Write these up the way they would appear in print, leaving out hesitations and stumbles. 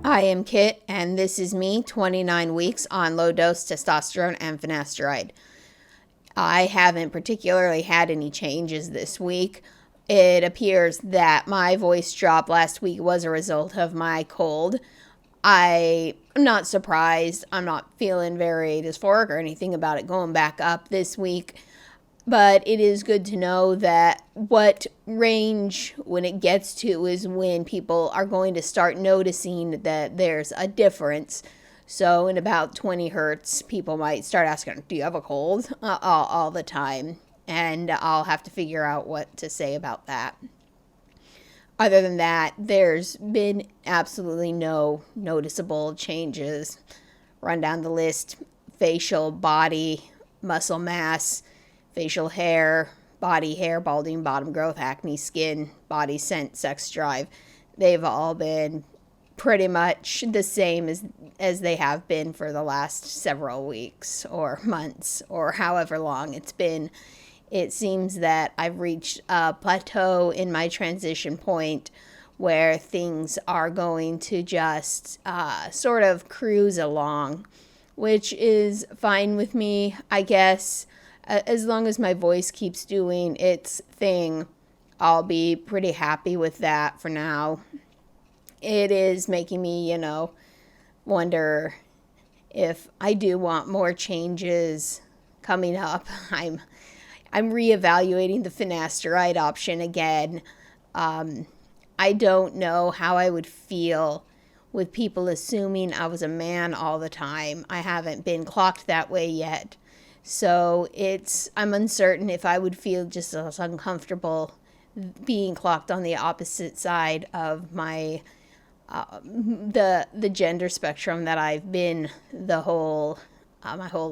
I am Kit, and this is me, 29 weeks on low-dose testosterone and finasteride. I haven't particularly had any changes this week. It appears that my voice drop last week was a result of my cold. I'm not surprised. I'm not feeling very dysphoric or anything about it going back up this week. But it is good to know that what range when it gets to is when people are going to start noticing that there's a difference. So in about 20 hertz, people might start asking, do you have a cold? All the time. And I'll have to figure out what to say about that. Other than that, there's been absolutely no noticeable changes. Run down the list: facial, body, muscle mass, facial hair, body hair, balding, bottom growth, acne, skin, body scent, sex drive. They've all been pretty much the same as they have been for the last several weeks or months or however long it's been. It seems that I've reached a plateau in my transition point where things are going to just sort of cruise along, which is fine with me, I guess. As long as my voice keeps doing its thing, I'll be pretty happy with that for now. It is making me, wonder if I do want more changes coming up. I'm reevaluating the finasteride option again. I don't know how I would feel with people assuming I was a man all the time. I haven't been clocked that way yet. So I'm uncertain if I would feel just as uncomfortable being clocked on the opposite side of my the gender spectrum that I've been my whole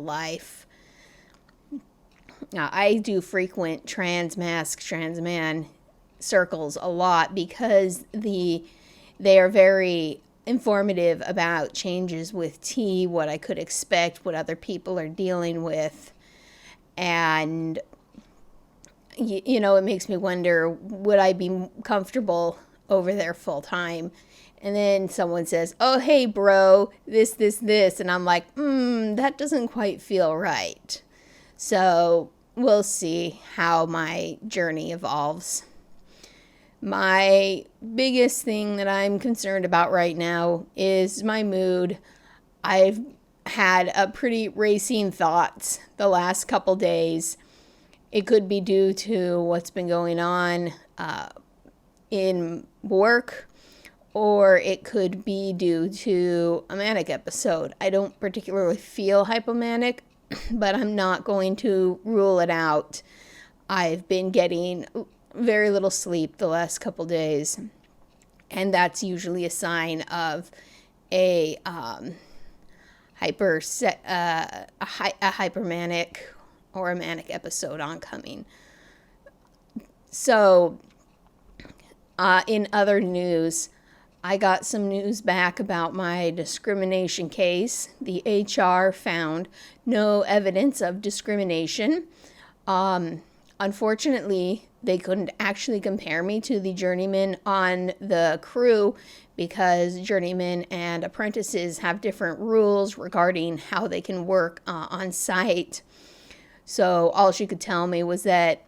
life. Now, I do frequent trans man circles a lot because they are very informative about changes with T, what I could expect, what other people are dealing with. And, it makes me wonder, would I be comfortable over there full time? And then someone says, oh, hey, bro, this. And I'm like, that doesn't quite feel right. So we'll see how my journey evolves. My biggest thing that I'm concerned about right now is my mood. I've had a pretty racing thoughts the last couple days. It could be due to what's been going on in work, or it could be due to a manic episode. I don't particularly feel hypomanic, but I'm not going to rule it out. I've been getting very little sleep the last couple days, and that's usually a sign of a hypermanic or a manic episode oncoming. So, in other news, I got some news back about my discrimination case. The HR found no evidence of discrimination. Unfortunately, they couldn't actually compare me to the journeyman on the crew because journeymen and apprentices have different rules regarding how they can work on site. So all she could tell me was that,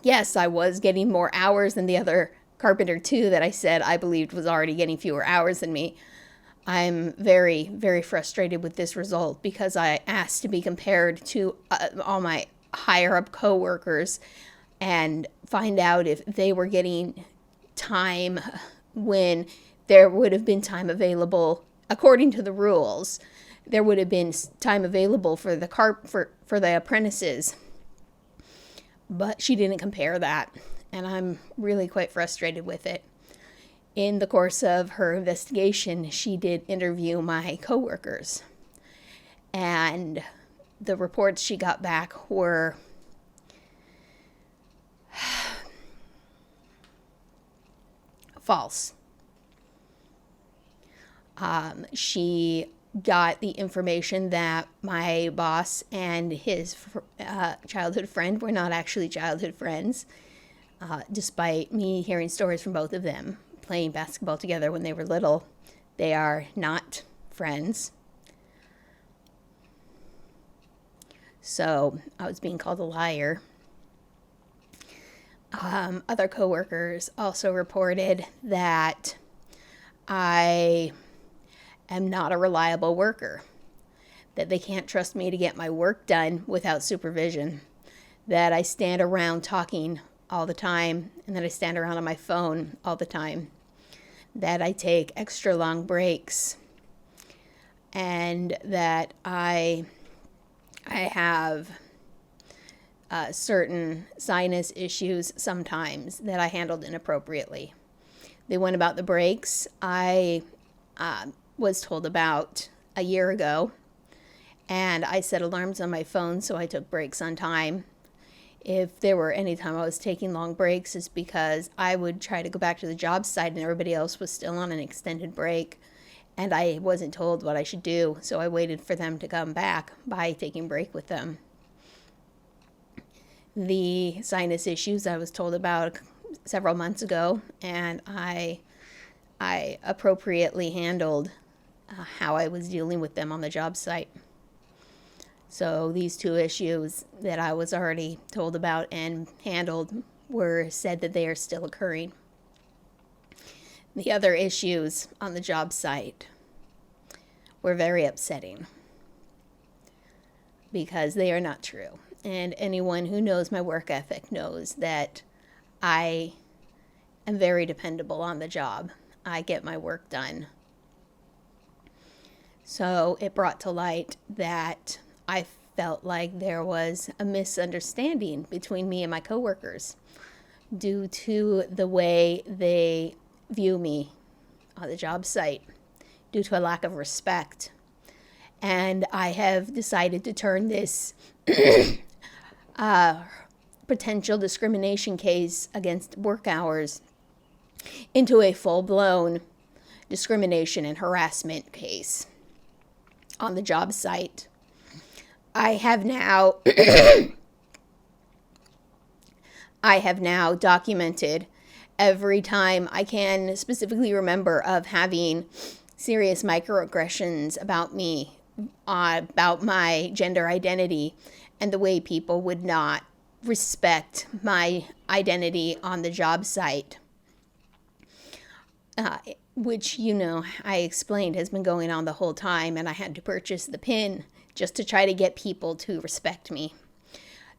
yes, I was getting more hours than the other carpenter too that I said I believed was already getting fewer hours than me. I'm very, very frustrated with this result because I asked to be compared to all my higher up coworkers and find out if they were getting time when there would have been time available according to the rules. There would have been time available for the apprentices, but she didn't compare that, and I'm really quite frustrated with it. In the course of her investigation, she did interview my coworkers, and the reports she got back were false. She got the information that my boss and his childhood friend were not actually childhood friends, despite me hearing stories from both of them playing basketball together when they were little. They are not friends. So I was being called a liar. Other coworkers also reported that I am not a reliable worker, that they can't trust me to get my work done without supervision, that I stand around talking all the time, and that I stand around on my phone all the time, that I take extra long breaks, and that I have certain sinus issues sometimes that I handled inappropriately. They went about the breaks I was told about a year ago, and I set alarms on my phone so I took breaks on time. If there were any time I was taking long breaks, it's because I would try to go back to the job site and everybody else was still on an extended break, and I wasn't told what I should do, so I waited for them to come back by taking a break with them. The sinus issues I was told about several months ago, and I appropriately handled how I was dealing with them on the job site. So these two issues that I was already told about and handled were said that they are still occurring. The other issues on the job site were very upsetting because they are not true. And anyone who knows my work ethic knows that I am very dependable on the job. I get my work done. So it brought to light that I felt like there was a misunderstanding between me and my coworkers due to the way they view me on the job site, due to a lack of respect. And I have decided to turn this potential discrimination case against work hours into a full-blown discrimination and harassment case on the job site. I have now documented every time I can specifically remember of having serious microaggressions about me, about my gender identity, and the way people would not respect my identity on the job site, which, I explained has been going on the whole time, and I had to purchase the pin just to try to get people to respect me.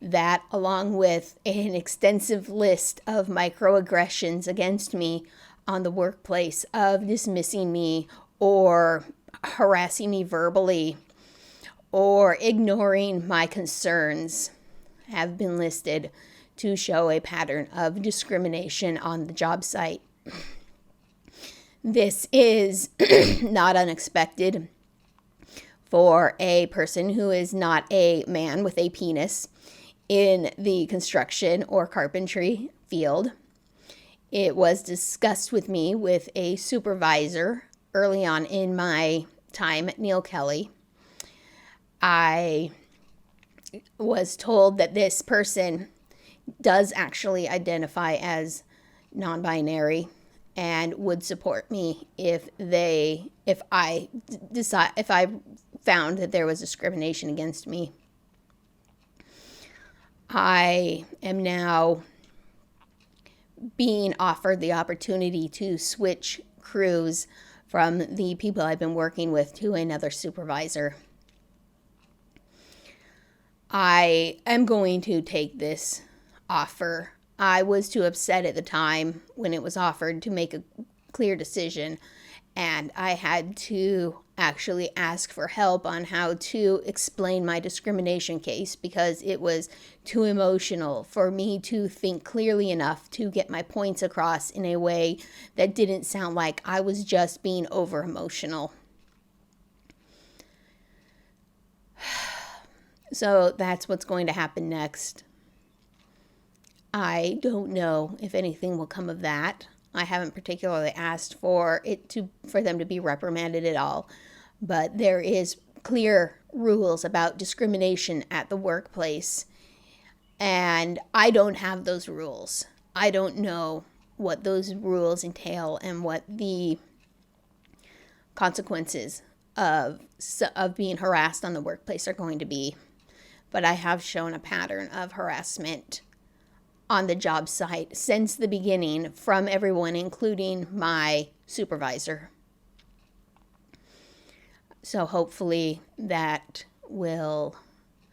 That, along with an extensive list of microaggressions against me on the workplace, of dismissing me or harassing me verbally or ignoring my concerns, have been listed to show a pattern of discrimination on the job site. This is not unexpected for a person who is not a man with a penis in the construction or carpentry field. It was discussed with me with a supervisor early on in my time at Neil Kelly. I was told that this person does actually identify as non-binary and would support me if I found that there was discrimination against me. I am now being offered the opportunity to switch crews from the people I've been working with to another supervisor. I am going to take this offer. I was too upset at the time when it was offered to make a clear decision, and I had to actually ask for help on how to explain my discrimination case because it was too emotional for me to think clearly enough to get my points across in a way that didn't sound like I was just being over emotional. So that's what's going to happen next. I don't know if anything will come of that. I haven't particularly asked for them to be reprimanded at all, but there is clear rules about discrimination at the workplace, and I don't have those rules. I don't know what those rules entail and what the consequences of being harassed on the workplace are going to be. But I have shown a pattern of harassment on the job site since the beginning from everyone, including my supervisor. So hopefully that will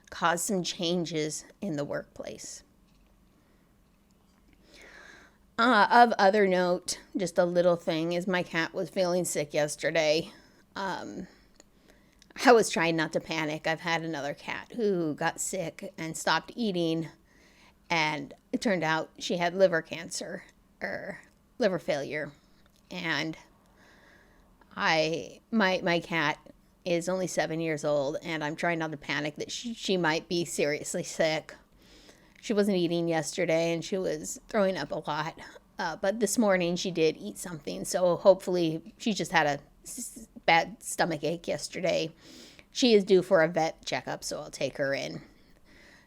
cause some changes in the workplace. Of other note, just a little thing, is my cat was feeling sick yesterday. I was trying not to panic. I've had another cat who got sick and stopped eating, and it turned out she had liver cancer or liver failure. And my cat is only 7 years old, and I'm trying not to panic that she might be seriously sick. She wasn't eating yesterday, and she was throwing up a lot. But this morning she did eat something, so hopefully she just had a bad stomach ache yesterday. She is due for a vet checkup, so I'll take her in.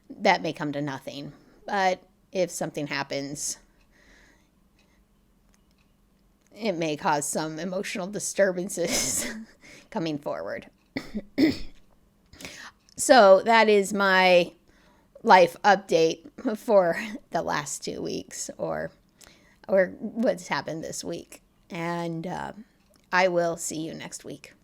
That may come to nothing, but if something happens, it may cause some emotional disturbances coming forward. So that is my life update for the last 2 weeks, or what's happened this week. And I will see you next week.